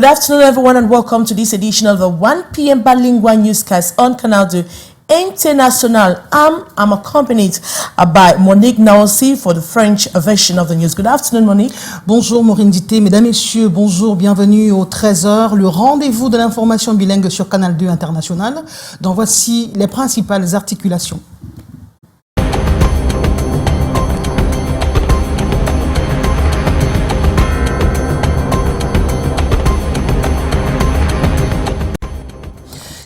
Good afternoon, everyone, and welcome to this edition of the 1 p.m. Bilingual newscast on Canal 2 International. I'm accompanied by Monique Naossi for the French version of the news. Good afternoon, Monique. Bonjour, Morindité. Mesdames, Messieurs, bonjour, bienvenue au 13h, le rendez-vous de l'information bilingue sur Canal 2 International. Donc voici les principales articulations.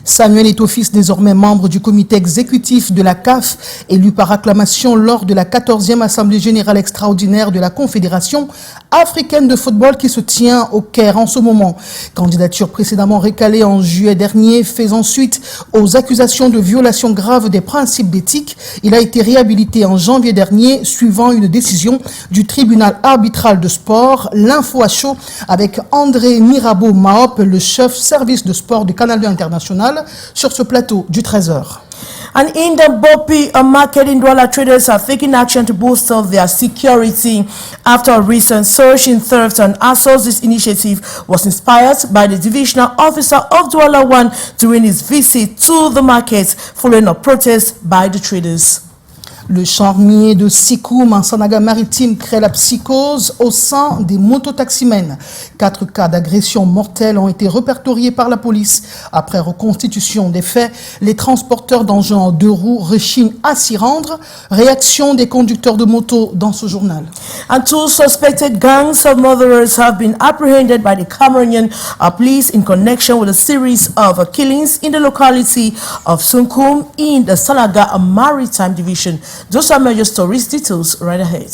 Samuel Eto'o-Fils, désormais membre du comité exécutif de la CAF, élu par acclamation lors de la 14e Assemblée générale extraordinaire de la Confédération africaine de football qui se tient au Caire en ce moment. Candidature précédemment récalée en juillet dernier, faisant suite aux accusations de violation grave des principes d'éthique. Il a été réhabilité en janvier dernier, suivant une décision du tribunal arbitral de sport. L'info à chaud avec André Mirabeau-Mahop, le chef service de sport du Canal 2 International, sur ce plateau du 13h. And in the Bopi market in Douala, traders are taking action to bolster their security after a recent surge in theft and assaults. This initiative was inspired by the divisional officer of Douala 1 during his visit to the market following a protest by the traders. Le charnier de Sikoum en Sanaga-Maritime crée la psychose au sein des mototaximens. 4 cas d'agression mortelle ont été répertoriés par la police. Après reconstitution des faits, les transporteurs d'engins en 2 roues rechignent à s'y rendre. Réaction des conducteurs de moto dans ce journal. And 2 suspected gangs of murderers have been apprehended by the Cameroonian police in connection with a series of killings in the locality of Sunkum in the Sanaga Maritime Division. Those are major stories. Details right ahead.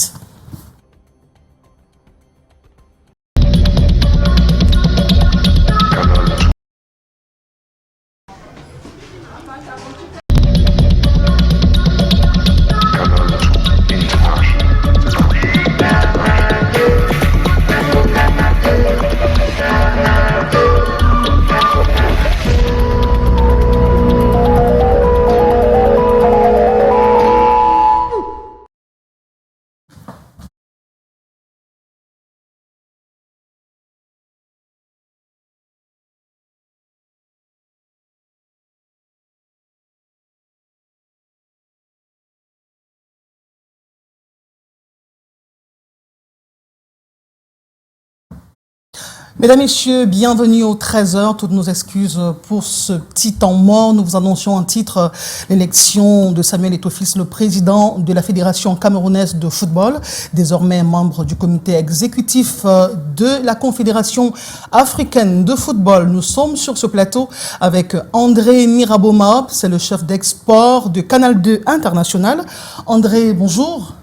Mesdames, Messieurs, bienvenue au 13h. Toutes nos excuses pour ce petit temps mort. Nous vous annoncions en titre l'élection de Samuel Eto'o-Fils, le président de la Fédération camerounaise de football, désormais membre du comité exécutif de la Confédération africaine de football. Nous sommes sur ce plateau avec André Mirabeau-Mahop, c'est le chef d'export de Canal 2 International. André, bonjour.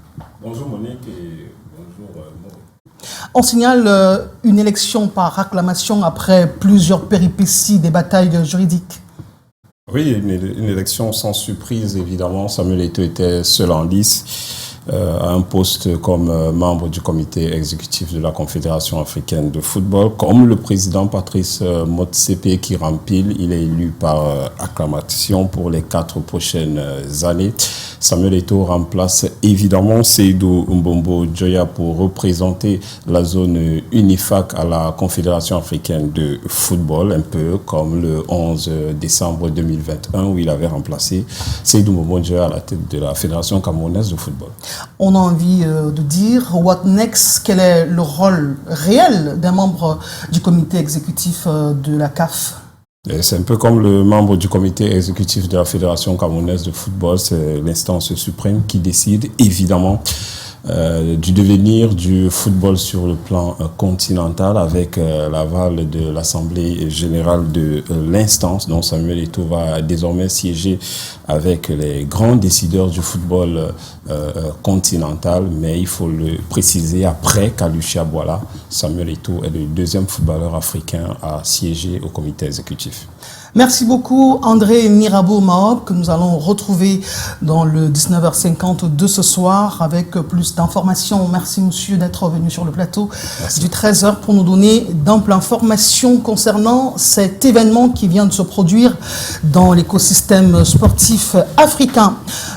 Bonjour Monique et bonjour Maurice. On signale une élection par acclamation après plusieurs péripéties, des batailles juridiques. Oui, une élection sans surprise, évidemment. Samuel Eto'o était seul en lice à un poste comme membre du comité exécutif de la Confédération africaine de football. Comme le président Patrice Motsepe qui rempile, il est élu par acclamation pour les 4 prochaines années. Samuel Eto'o remplace évidemment Seydou Mbombo Djoya pour représenter la zone UNIFAC à la Confédération africaine de football, un peu comme le 11 décembre 2021 où il avait remplacé Seydou Mbombo Djoya à la tête de la Fédération camerounaise de football. On a envie de dire, what next? Quel est le rôle réel d'un membre du comité exécutif de la CAF? C'est un peu comme le membre du comité exécutif de la Fédération camerounaise de football, c'est l'instance suprême qui décide évidemment du devenir du football sur le plan continental avec l'aval de l'Assemblée générale de l'instance dont Samuel Eto'o va désormais siéger avec les grands décideurs du football continental, mais il faut le préciser, après Kalushi Abouala, Samuel Eto'o est le 2e footballeur africain à siéger au comité exécutif. Merci beaucoup André Mirabeau Mahob que nous allons retrouver dans le 19h50 de ce soir avec plus d'informations. Merci monsieur d'être venu sur le plateau du 13h pour nous donner d'amples informations concernant cet événement qui vient de se produire dans l'écosystème sportif africain.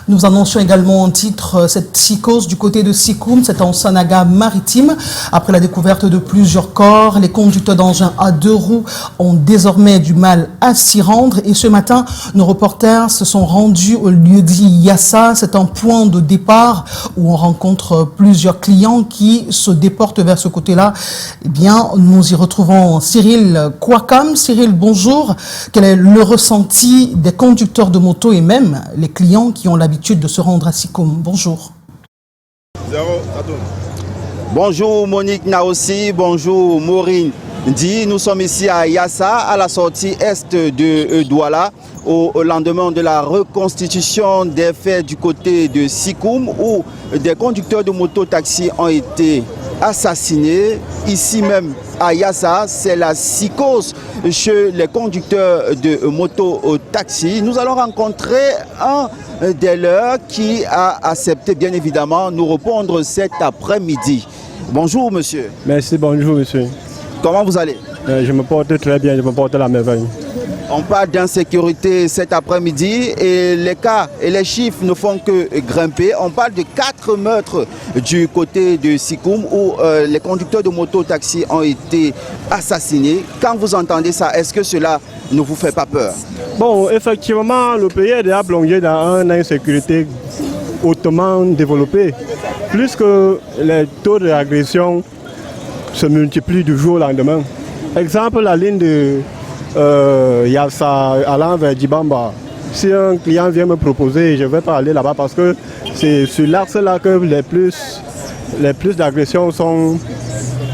Nous annoncions également en titre cette psychose du côté de Sikoum, c'est en Sanaga maritime. Après la découverte de plusieurs corps, les conducteurs d'engins à 2 roues ont désormais du mal à s'y rendre. Et ce matin, nos reporters se sont rendus au lieu-dit Yassa. C'est un point de départ où on rencontre plusieurs clients qui se déportent vers ce côté-là. Eh bien, nous y retrouvons Cyril Kouakam. Cyril, bonjour. Quel est le ressenti des conducteurs de moto et même les clients qui ont l'habitude de se rendre à Sikoum? Bonjour. Bonjour Monique Naossi, bonjour Maureen Ndi. Nous sommes ici à Yassa, à la sortie est de Douala, au lendemain de la reconstitution des faits du côté de Sikoum, où des conducteurs de moto-taxi ont été assassinés. Ici même à Yassa, c'est la psychose chez les conducteurs de moto-taxi. Nous allons rencontrer un des leurs qui a accepté bien évidemment nous répondre cet après-midi. Bonjour monsieur. Merci, bonjour monsieur. Comment vous allez? Je me porte très bien, je me porte à la merveille. On parle d'insécurité cet après-midi et les cas et les chiffres ne font que grimper. On parle de 4 meurtres du côté de Sikoum où les conducteurs de moto-taxi ont été assassinés. Quand vous entendez ça, est-ce que cela ne vous fait pas peur? Bon, effectivement, le pays est déjà plongé dans une insécurité hautement développée. Plus que les taux d'agression se multiplient du jour au lendemain. Exemple, la ligne de Yassa allant vers Djibamba. Si un client vient me proposer, je ne vais pas aller là-bas parce que c'est sur l'axe-là que les plus d'agressions sont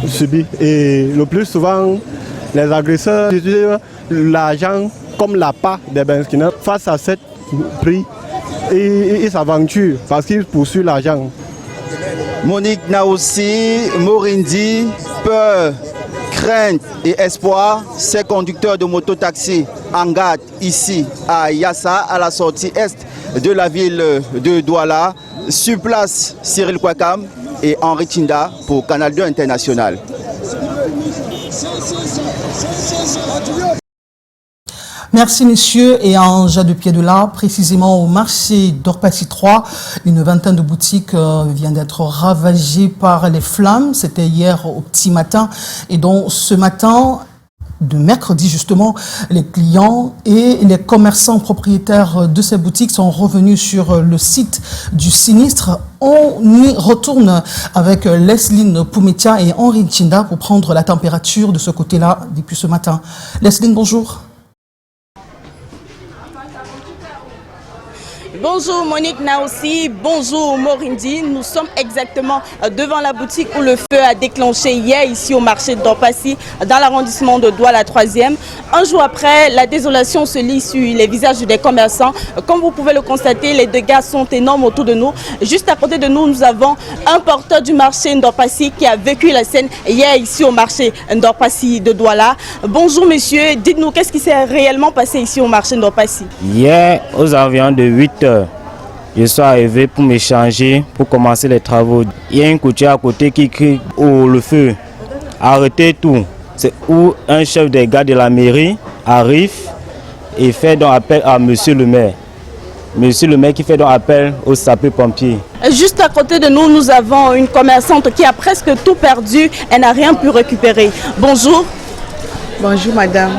subies. Et le plus souvent, les agresseurs utilisent l'argent comme l'appât des Benskina. Face à cette prix, ils s'aventurent parce qu'ils poursuivent l'argent. Monique Naossi, Maureen Ndi, peur, crainte et espoir, ces conducteurs de moto-taxi en garde ici à Yassa, à la sortie est de la ville de Douala. Sur place, Cyril Kouakam et Henri Tinda pour Canal 2 International. Merci messieurs. Et en Jas de Pied-de-la, précisément au marché d'Orpassi 3, une vingtaine de boutiques vient d'être ravagées par les flammes. C'était hier au petit matin. Et donc ce matin, de mercredi justement, les clients et les commerçants propriétaires de ces boutiques sont revenus sur le site du sinistre. On y retourne avec Lesline Poumetia et Henri Chinda pour prendre la température de ce côté-là depuis ce matin. Lesline, bonjour. Bonjour Monique Naossi, bonjour Maureen Ndi. Nous sommes exactement devant la boutique où le feu a déclenché hier ici au marché d'Orpassi dans l'arrondissement de Douala 3e. Un jour après, la désolation se lit sur les visages des commerçants. Comme vous pouvez le constater, les dégâts sont énormes autour de nous. Juste à côté de nous, nous avons un porteur du marché d'Orpassi qui a vécu la scène hier ici au marché d'Orpassi de Douala. Bonjour monsieur, dites-nous qu'est-ce qui s'est réellement passé ici au marché d'Orpassi? Hier, aux environs de 8 h, je suis arrivé pour m'échanger, pour commencer les travaux. Il y a une coutière à côté qui crie « Oh, le feu, arrêtez tout ». C'est où un chef des gars de la mairie arrive et fait donc appel à monsieur le maire. Monsieur le maire qui fait donc appel aux sapeurs-pompiers. Juste à côté de nous, nous avons une commerçante qui a presque tout perdu. Elle n'a rien pu récupérer. Bonjour. Bonjour madame.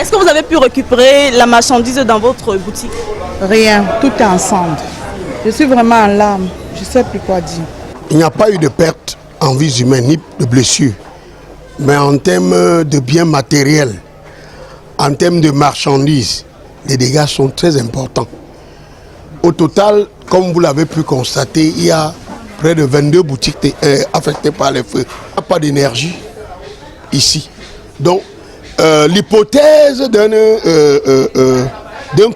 Est-ce que vous avez pu récupérer la marchandise dans votre boutique? Rien, tout est ensemble. Je suis vraiment en larmes. Je ne sais plus quoi dire. Il n'y a pas eu de perte en vie humaine ni de blessures. Mais en termes de biens matériels, en termes de marchandises, les dégâts sont très importants. Au total, comme vous l'avez pu constater, il y a près de 22 boutiques affectées par les feux. Il n'y a pas d'énergie ici. Donc, l'hypothèse d'un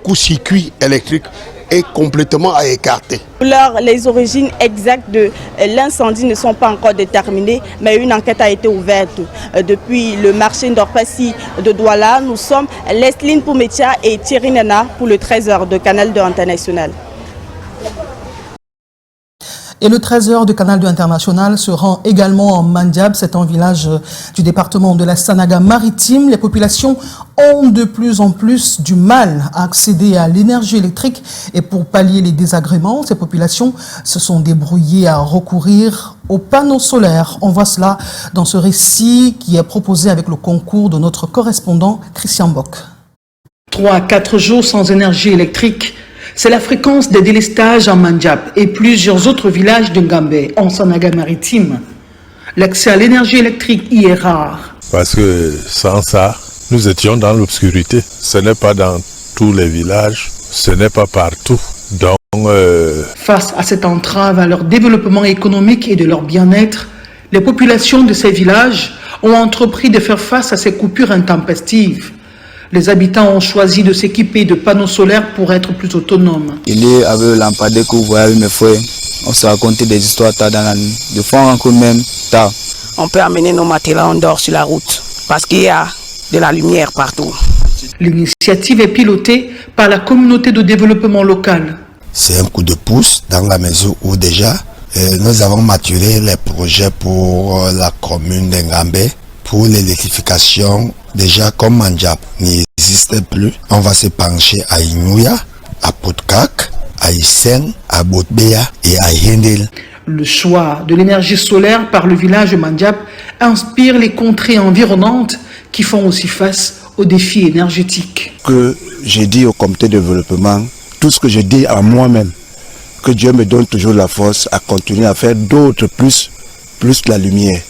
court-circuit électrique est complètement à écarter. Les origines exactes de l'incendie ne sont pas encore déterminées, mais une enquête a été ouverte. Depuis le marché Ndorpassi de Douala, nous sommes Lesline Poumetia et Thierry Nana pour le 13h de Canal 2 International. Et le 13h de Canal 2 International se rend également en Mandiab, c'est un village du département de la Sanaga maritime. Les populations ont de plus en plus du mal à accéder à l'énergie électrique et pour pallier les désagréments, ces populations se sont débrouillées à recourir aux panneaux solaires. On voit cela dans ce récit qui est proposé avec le concours de notre correspondant Christian Bock. 3 à 4 jours sans énergie électrique. C'est la fréquence des délestages en Mandiab et plusieurs autres villages de Ngambé, en Sanaga maritime. L'accès à l'énergie électrique y est rare. Parce que sans ça, nous étions dans l'obscurité. Ce n'est pas dans tous les villages, ce n'est pas partout. Donc, face à cette entrave à leur développement économique et de leur bien-être, les populations de ces villages ont entrepris de faire face à ces coupures intempestives. Les habitants ont choisi de s'équiper de panneaux solaires pour être plus autonomes. Il est avec le lampadaire que vous voyez avec mes frères. On se raconte des histoires tard dans la nuit. De fois on rencontre même tard. On peut amener nos matériels en dehors sur la route parce qu'il y a de la lumière partout. L'initiative est pilotée par la communauté de développement local. C'est un coup de pouce dans la mesure où déjà nous avons maturé les projets pour la commune d'Ngambé pour l'électrification. Déjà, comme Mandiab n'existe plus, on va se pencher à Inouya, à Potkak, à Isen, à Botbea et à Yendel. Le choix de l'énergie solaire par le village de Mandiab inspire les contrées environnantes qui font aussi face aux défis énergétiques. Que j'ai dit au comité de développement, tout ce que je dis à moi-même, que Dieu me donne toujours la force à continuer à faire d'autres plus la lumière.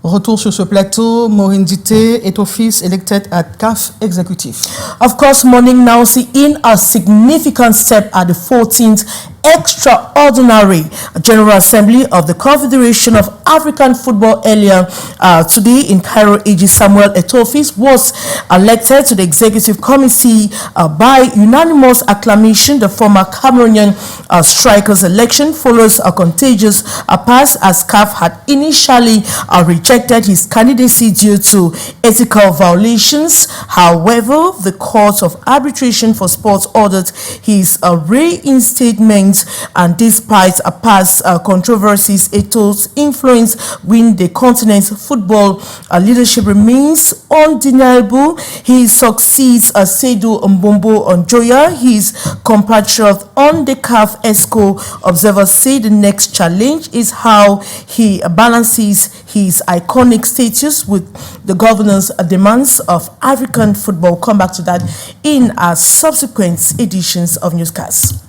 Retour sur ce plateau, Maureen Dité est office elected at CAF executive. Of course, morning now seeing a significant step at the 14th extraordinary General Assembly of the Confederation of African Football earlier today in Cairo. AG Samuel Eto'o was elected to the executive committee by unanimous acclamation. The former Cameroonian striker's election follows a contagious pass as CAF had initially rejected his candidacy due to ethical violations. However, the Court of Arbitration for Sports ordered his reinstatement, and despite past controversies, Eto'o's influence within the continent's football leadership remains undeniable. He succeeds Seydou Mbombo Njoya, his compatriot on the CAF ESCO. Observers say the next challenge is how he balances his iconic status with the governance demands of African football. Come back to that in our subsequent editions of Newscast.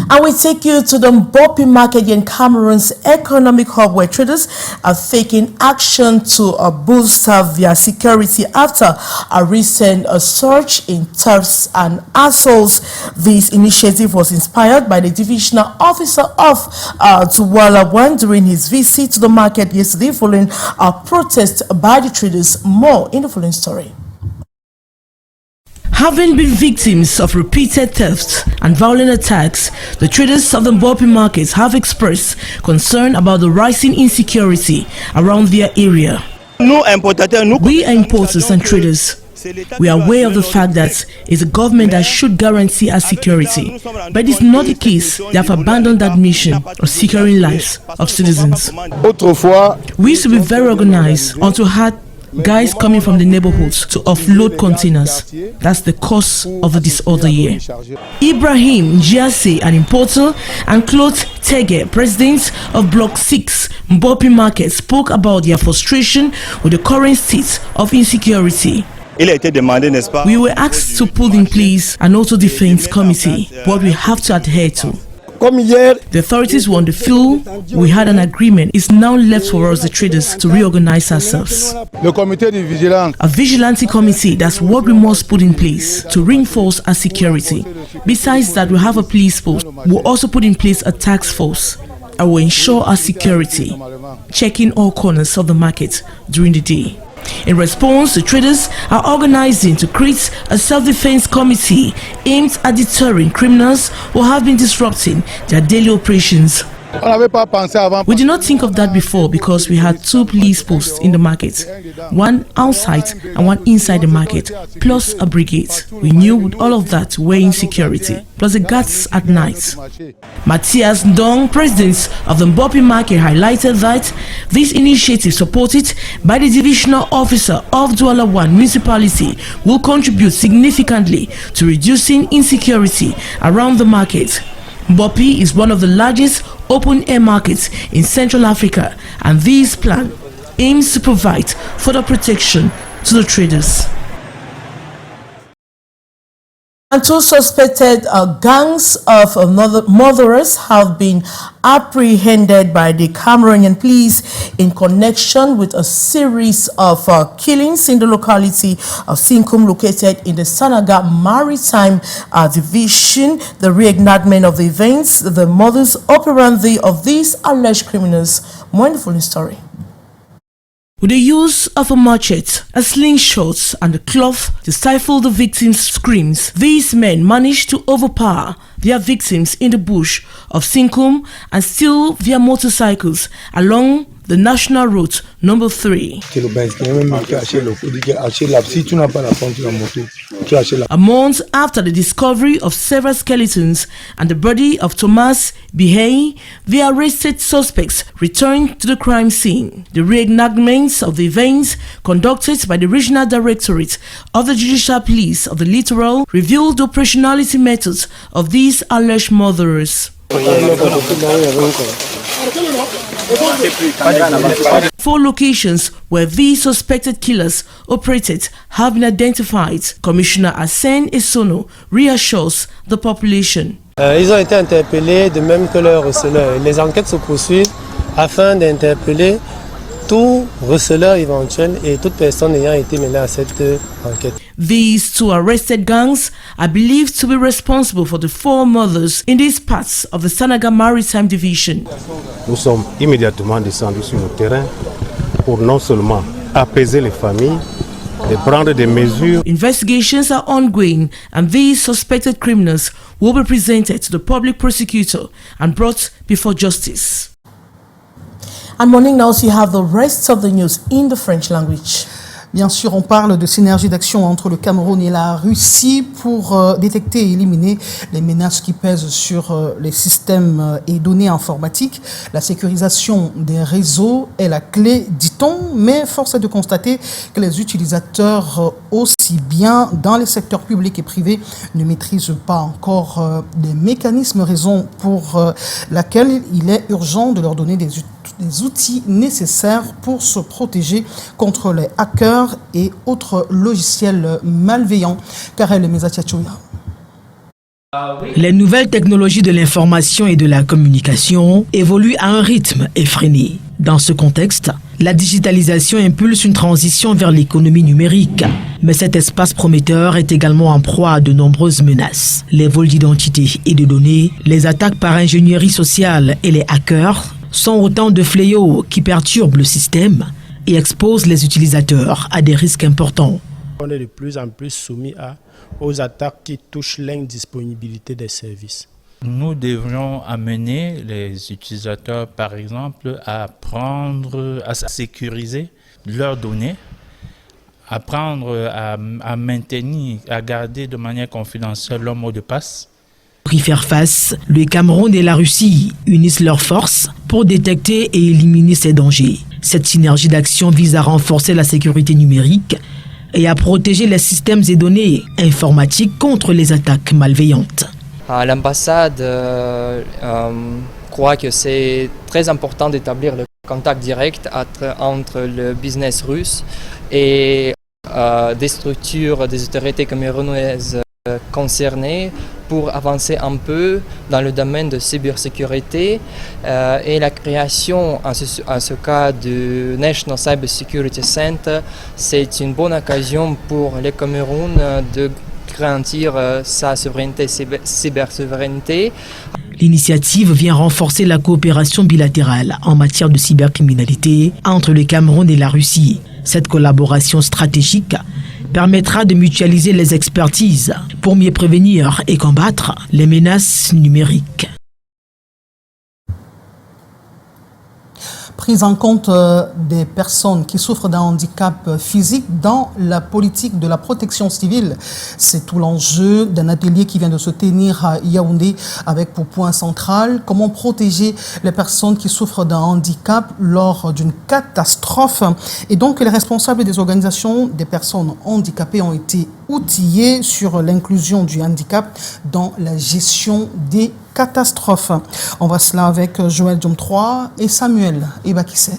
And we take you to the Mbopi market in Cameroon's economic hub, where traders are taking action to boost their security after a recent surge in thefts and assaults. This initiative was inspired by the divisional officer of Douala 1 during his visit to the market yesterday following a protest by the traders. More in the following story. Having been victims of repeated thefts and violent attacks, the traders of the Mbopi markets have expressed concern about the rising insecurity around their area. We are importers and traders. We are aware of the fact that it's a government that should guarantee our security, but it's not the case. They have abandoned that mission of securing lives of citizens. We used to be very organized until had guys coming from the neighborhoods to offload containers. That's the cause of the disorder here. Ibrahim Njiase, an importer, and Claude Tege, president of Block 6 Mbopi Market, spoke about their frustration with the current state of insecurity. We were asked to put in place an auto-defense committee, what we have to adhere to. The authorities were on the field. We had an agreement. It's now left for us, the traders, to reorganize ourselves. A vigilante committee, that's what we must put in place to reinforce our security. Besides that, we have a police post. We'll also put in place a task force. I will ensure our security, checking all corners of the market during the day. In response, the traders are organizing to create a self-defense committee aimed at deterring criminals who have been disrupting their daily operations. We did not think of that before because we had 2 police posts in the market, one outside and one inside the market, plus a brigade. We knew with all of that we're in security, plus the guards at night. Matthias Ndong, president of the Mbopi market, highlighted that this initiative, supported by the divisional officer of Douala 1 municipality, will contribute significantly to reducing insecurity around the market. Mbopi is one of the largest open-air markets in Central Africa, and this plan aims to provide further protection to the traders. And 2 suspected gangs of murderers have been apprehended by the Cameroonian police in connection with a series of killings in the locality of Sinkum, located in the Sanaga Maritime Division. The reenactment of the events, the modus operandi of these alleged criminals. Wonderful story. With the use of a machete, a slingshot and a cloth to stifle the victims' screams, these men managed to overpower their victims in the bush of Sinkum and steal their motorcycles along the National Route number 3. A month after the discovery of several skeletons and the body of Thomas Bihei, the arrested suspects returned to the crime scene. The reenactments of the events conducted by the Regional Directorate of the Judicial Police of the Littoral revealed the operationality methods of these alleged murderers. 4 locations where these suspected killers operated have been identified. Commissioner Asen Esono reassures the population. Ils ont été interpellés de même que leurs receleurs. Les enquêtes se poursuivent afin d'interpeller tout receleur éventuel et toute personne ayant été mêlée à cette enquête. These 2 arrested gangs are believed to be responsible for the 4 murders in these parts of the Sanaga Maritime Division. Nous sommes immédiatement descendus sur le terrain pour non seulement apaiser les familles, de prendre des mesures. Investigations are ongoing and these suspected criminals will be presented to the public prosecutor and brought before justice. And morning now, so you have the rest of the news in the French language. Bien sûr, on parle de synergie d'action entre le Cameroun et la Russie pour détecter et éliminer les menaces qui pèsent sur les systèmes et données informatiques. La sécurisation des réseaux est la clé, dit-on, mais force est de constater que les utilisateurs, aussi bien dans les secteurs publics et privés, ne maîtrisent pas encore les mécanismes, raison pour laquelle il est urgent de leur donner des outils nécessaires pour se protéger contre les hackers et autres logiciels malveillants. Karel Mezatiachoya. Les nouvelles technologies de l'information et de la communication évoluent à un rythme effréné. Dans ce contexte, la digitalisation impulse une transition vers l'économie numérique. Mais cet espace prometteur est également en proie à de nombreuses menaces. Les vols d'identité et de données, les attaques par ingénierie sociale et les hackers sont autant de fléaux qui perturbent le système et exposent les utilisateurs à des risques importants. On est de plus en plus soumis aux attaques qui touchent l'indisponibilité des services. Nous devrions amener les utilisateurs, par exemple, à sécuriser leurs données, apprendre à maintenir, à garder de manière confidentielle leur mot de passe. Pour y faire face, le Cameroun et la Russie unissent leurs forces pour détecter et éliminer ces dangers. Cette synergie d'action vise à renforcer la sécurité numérique et à protéger les systèmes et données informatiques contre les attaques malveillantes. L'ambassade croit que c'est très important d'établir le contact direct entre le business russe et des structures, des autorités camerounaises concernées pour avancer un peu dans le domaine de cybersécurité et la création en ce cas du National Cyber Security Center, c'est une bonne occasion pour le Cameroun de garantir sa souveraineté, cybersouveraineté. L'initiative vient renforcer la coopération bilatérale en matière de cybercriminalité entre le Cameroun et la Russie. Cette collaboration stratégique permettra de mutualiser les expertises pour mieux prévenir et combattre les menaces numériques. Prise en compte des personnes qui souffrent d'un handicap physique dans la politique de la protection civile. C'est tout l'enjeu d'un atelier qui vient de se tenir à Yaoundé avec pour point central comment protéger les personnes qui souffrent d'un handicap lors d'une catastrophe. Et donc les responsables des organisations des personnes handicapées ont été outillés sur l'inclusion du handicap dans la gestion des catastrophes. On voit cela avec Joël Diom 3 et Samuel Ebakissé.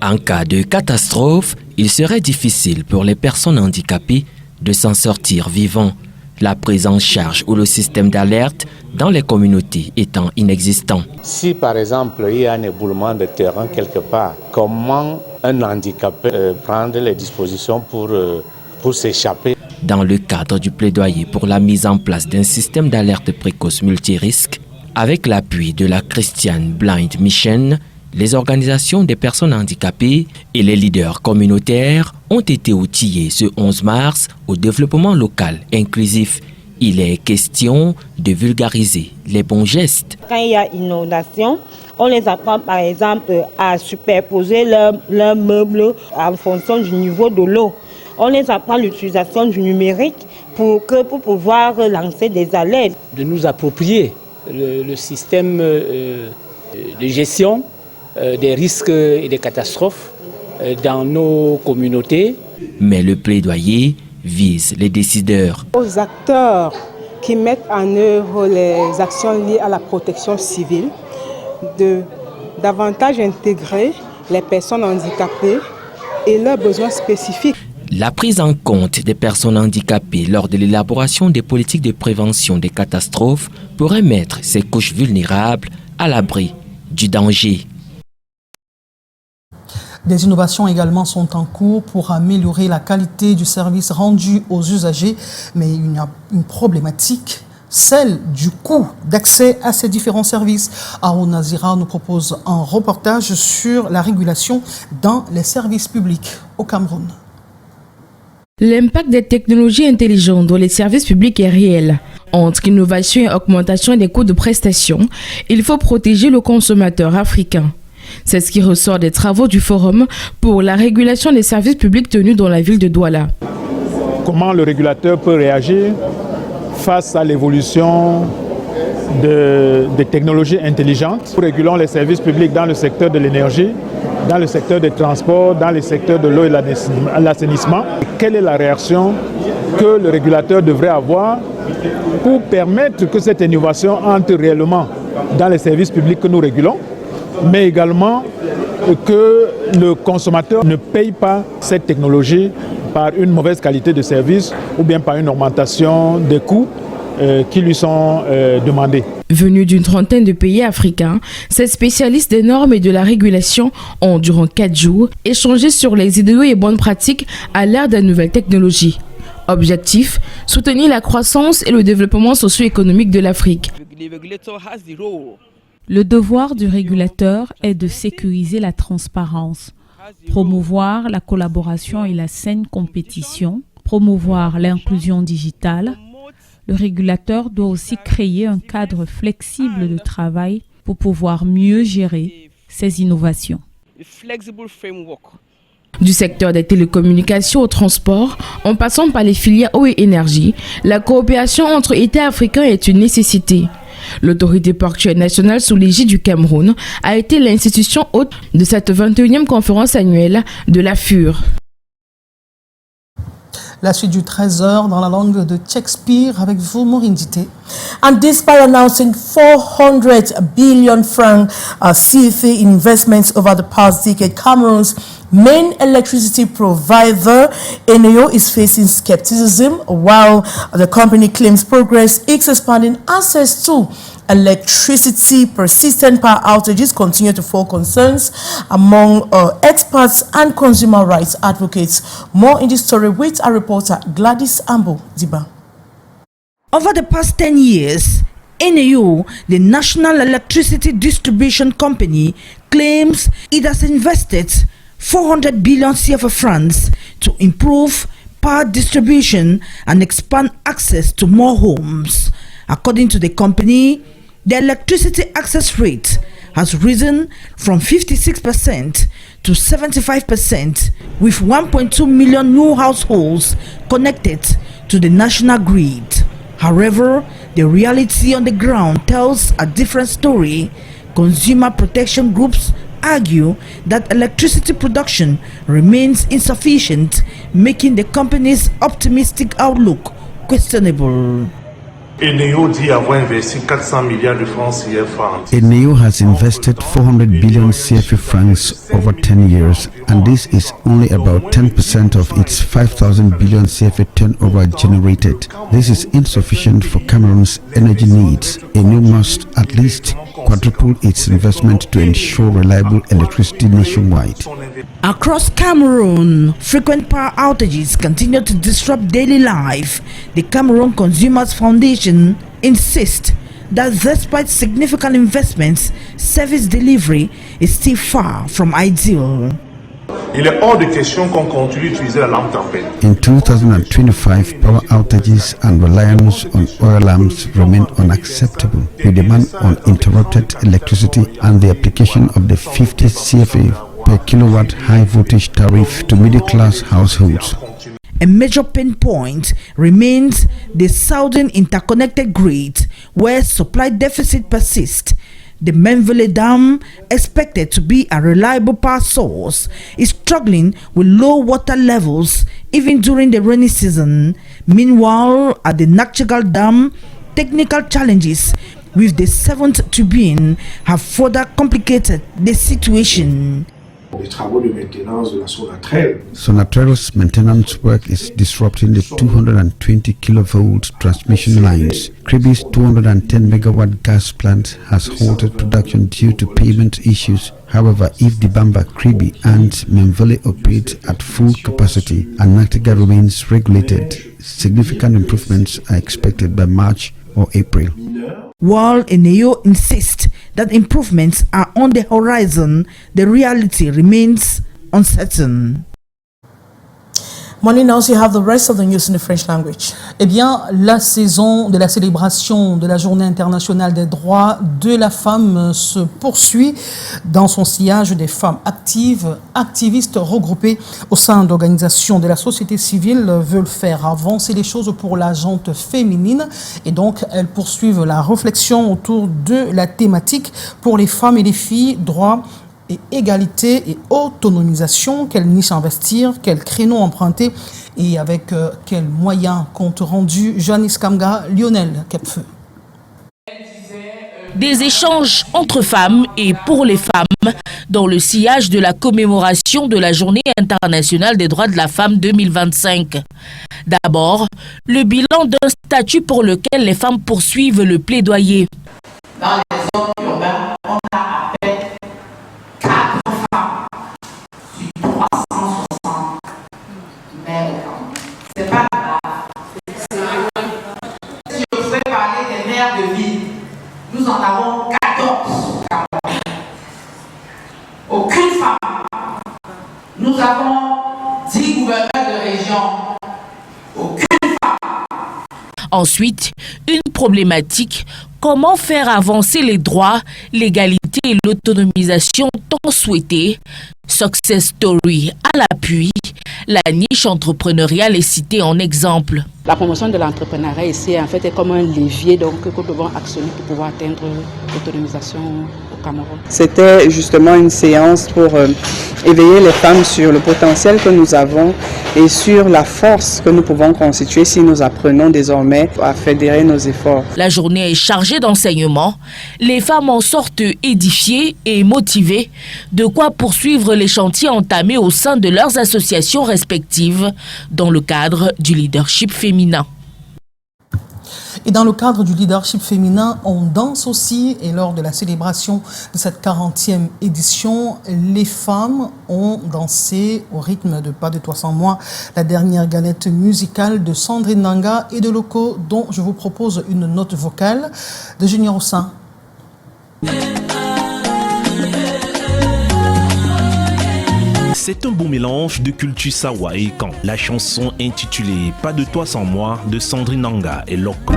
En cas de catastrophe, il serait difficile pour les personnes handicapées de s'en sortir vivant, la prise en charge ou le système d'alerte dans les communautés étant inexistant. Si par exemple il y a un éboulement de terrain quelque part, comment un handicapé prendre les dispositions pour s'échapper? Dans le cadre du plaidoyer pour la mise en place d'un système d'alerte précoce multirisque, avec l'appui de la Christian Blind Mission, les organisations des personnes handicapées et les leaders communautaires ont été outillés ce 11 mars au développement local inclusif. Il est question de vulgariser les bons gestes. Quand il y a inondation, on les apprend par exemple à superposer leurs meubles en fonction du niveau de l'eau. On les apprend l'utilisation du numérique pour pouvoir lancer des alertes. De nous approprier le système de gestion des risques et des catastrophes dans nos communautés. Mais le plaidoyer vise les décideurs. Aux acteurs qui mettent en œuvre les actions liées à la protection civile, de davantage intégrer les personnes handicapées et leurs besoins spécifiques. La prise en compte des personnes handicapées lors de l'élaboration des politiques de prévention des catastrophes pourrait mettre ces couches vulnérables à l'abri du danger. Des innovations également sont en cours pour améliorer la qualité du service rendu aux usagers, mais il y a une problématique, celle du coût d'accès à ces différents services. Aaron Nazira nous propose un reportage sur la régulation dans les services publics au Cameroun. L'impact des technologies intelligentes dans les services publics est réel. Entre innovation et augmentation des coûts de prestations, il faut protéger le consommateur africain. C'est ce qui ressort des travaux du Forum pour la régulation des services publics tenus dans la ville de Douala. Comment le régulateur peut réagir face à l'évolution des technologies intelligentes. Nous régulons les services publics dans le secteur de l'énergie, dans le secteur des transports, dans le secteur de l'eau et de l'assainissement. Quelle est la réaction que le régulateur devrait avoir pour permettre que cette innovation entre réellement dans les services publics que nous régulons, mais également que le consommateur ne paye pas cette technologie par une mauvaise qualité de service ou bien par une augmentation des coûts qui lui sont demandés. Venus d'une trentaine de pays africains, ces spécialistes des normes et de la régulation ont, durant 4 jours, échangé sur les idéaux et bonnes pratiques à l'ère des nouvelles technologies. Objectif, soutenir la croissance et le développement socio-économique de l'Afrique. Le devoir du régulateur est de sécuriser la transparence, promouvoir la collaboration et la saine compétition, promouvoir l'inclusion digitale. Le régulateur doit aussi créer un cadre flexible de travail pour pouvoir mieux gérer ces innovations. Du secteur des télécommunications au transport, en passant par les filières eau et énergie, la coopération entre États africains est une nécessité. L'autorité portuaire nationale sous l'égide du Cameroun a été l'institution hôte de cette 21e conférence annuelle de la FUR. La suite du 13h dans la langue de Shakespeare avec vous, Maureen Dité. And despite announcing 400 billion franc CFA investments over the past decade, Cameroon's main electricity provider, Eneo, is facing skepticism while the company claims progress is expanding access to electricity. Persistent power outages continue to fuel concerns among experts and consumer rights advocates. More in this story with our reporter Gladys Ambo Diba. Over the past 10 years, Eneo, the National Electricity Distribution Company, claims it has invested 400 billion CFA francs to improve power distribution and expand access to more homes. According to the company, the electricity access rate has risen from 56% to 75%, with 1.2 million new households connected to the national grid. However, the reality on the ground tells a different story. Consumer protection groups argue that electricity production remains insufficient, making the company's optimistic outlook questionable. Eneo dit avoir investi 400 milliards de francs CFA. Eneo has invested 400 billion CFA francs over 10 years, and this is only about 10% of its 5,000 billion CFA turnover generated. This is insufficient for Cameroon's energy needs. Eneo must at least quadruple its investment to ensure reliable electricity nationwide. Across Cameroon, frequent power outages continue to disrupt daily life. The Cameroon Consumers Foundation insists that despite significant investments, service delivery is still far from ideal. Il est hors de question qu'on continue d'utiliser la lampe tempête. In 2025, power outages and reliance on oil lamps remain unacceptable. We demand uninterrupted electricity and the application of the 50 CFA per kilowatt high voltage tariff to middle-class households. A major pain point remains the southern interconnected grid, where supply deficit persists. The Menvele Dam, expected to be a reliable power source, is struggling with low water levels even during the rainy season. Meanwhile, at the Nakchigal Dam, technical challenges with the 7th turbine have further complicated the situation. Les travaux de maintenance de la Sonatrel. Sonatrel's maintenance work is disrupting the 220 kilovolt transmission lines. Kribi's 210 megawatt gas plant has halted production due to payment issues. However, if the Bamba, Kribi and Menvele operate at full capacity and Nakchigal remains regulated, significant improvements are expected by March or April. While Eneo insists that improvements are on the horizon, the reality remains uncertain. Money, now you have the rest of the news in the French language. Eh bien, la saison de la célébration de la Journée internationale des droits de la femme se poursuit dans son sillage des femmes activistes regroupées au sein d'organisations de la société civile veulent faire avancer les choses pour la gente féminine et donc elles poursuivent la réflexion autour de la thématique pour les femmes et les filles, droits et égalité et autonomisation, quelle niche investir, quel créneau emprunter et avec quels moyens compte rendu Janice Kamga, Lionel Kepfeu. Des échanges entre femmes et pour les femmes dans le sillage de la commémoration de la Journée internationale des droits de la femme 2025. D'abord, le bilan d'un statut pour lequel les femmes poursuivent le plaidoyer. Dans les zones urbaines, on a à peine 4 femmes sur 360 maires. C'est pas grave. Si je pouvais parler des maires de ville, nous en avons 14. Aucune femme. Nous avons 10 gouverneurs de région. Aucune femme. Ensuite, une problématique, comment faire avancer les droits, l'égalité et l'autonomisation tant souhaitées. Success Story à l'appui, la niche entrepreneuriale est citée en exemple. La promotion de l'entrepreneuriat ici en fait est comme un levier donc, que nous devons actionner pour pouvoir atteindre l'autonomisation au Cameroun. C'était justement une séance pour éveiller les femmes sur le potentiel que nous avons et sur la force que nous pouvons constituer si nous apprenons désormais à fédérer nos efforts. La journée est chargée d'enseignements. Les femmes en sortent édifiées et motivées, de quoi poursuivre les chantiers entamés au sein de leurs associations respectives dans le cadre du leadership féminin. Et dans le cadre du leadership féminin, on danse aussi. Et lors de la célébration de cette 40e édition, les femmes ont dansé au rythme de Pas de toi sans moi, la dernière galette musicale de Sandrine Nanga et de Loco, dont je vous propose une note vocale de Junior Ossin. C'est un beau mélange de culture sawa et kan. La chanson intitulée Pas de toi sans moi de Sandrine Nanga et Loko.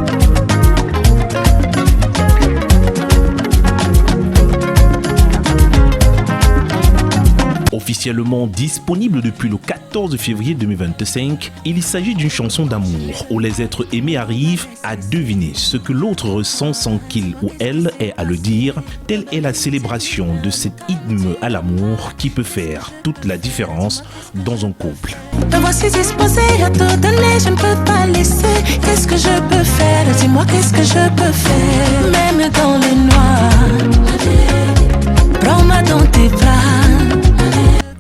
Officiellement disponible depuis le 14 février 2025, il s'agit d'une chanson d'amour où les êtres aimés arrivent à deviner ce que l'autre ressent sans qu'il ou elle ait à le dire. Telle est la célébration de cet hymne à l'amour qui peut faire toute la différence dans un couple. Me voici disposé à tout donner, je ne peux pas laisser. Qu'est-ce que je peux faire? Dis-moi qu'est-ce que je peux faire? Même dans le noir, prends-moi dans tes bras.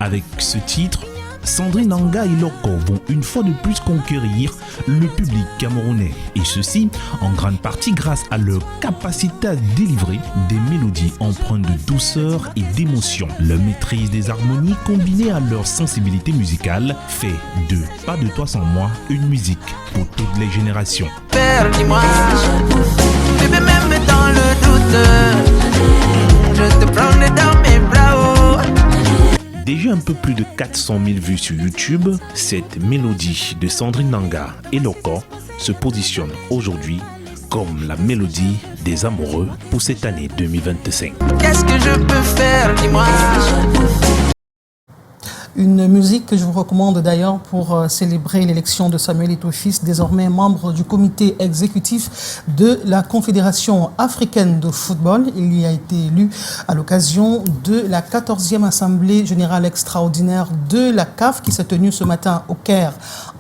Avec ce titre, Sandrine Nanga et Loko vont une fois de plus conquérir le public camerounais. Et ceci en grande partie grâce à leur capacité à délivrer des mélodies empreintes de douceur et d'émotion. Leur maîtrise des harmonies combinée à leur sensibilité musicale fait de Pas de toi sans moi une musique pour toutes les générations. Père, dis-moi, bébé, même dans le doute, je te prendrai dans mes bras. Déjà un peu plus de 400 000 vues sur YouTube, cette mélodie de Sandrine Nanga et Loko se positionne aujourd'hui comme la mélodie des amoureux pour cette année 2025. Qu'est-ce que je peux faire, dis-moi? Une musique que je vous recommande d'ailleurs pour célébrer l'élection de Samuel Eto'o-Fils, désormais membre du comité exécutif de la Confédération africaine de football. Il y a été élu à l'occasion de la 14e Assemblée générale extraordinaire de la CAF qui s'est tenue ce matin au Caire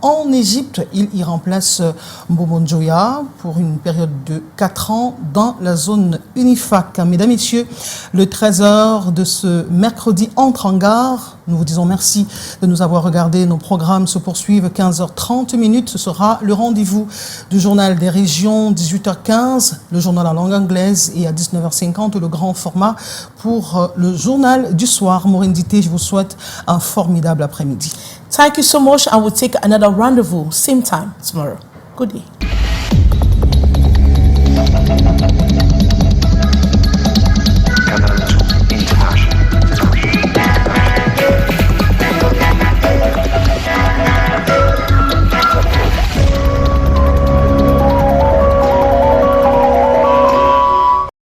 en Égypte. Il y remplace Mbomo Njoya pour une période de 4 ans dans la zone UNIFAC. Mesdames, Messieurs, le trésor de ce mercredi entre en gare. Nous vous disons merci de nous avoir regardé. Nos programmes se poursuivent 15h30. Ce sera le rendez-vous du journal des régions, 18h15, le journal en langue anglaise et à 19h50, le grand format pour le journal du soir. Maureen Dité, je vous souhaite un formidable après-midi. Thank you so much. I will take another rendezvous, same time tomorrow. Good day.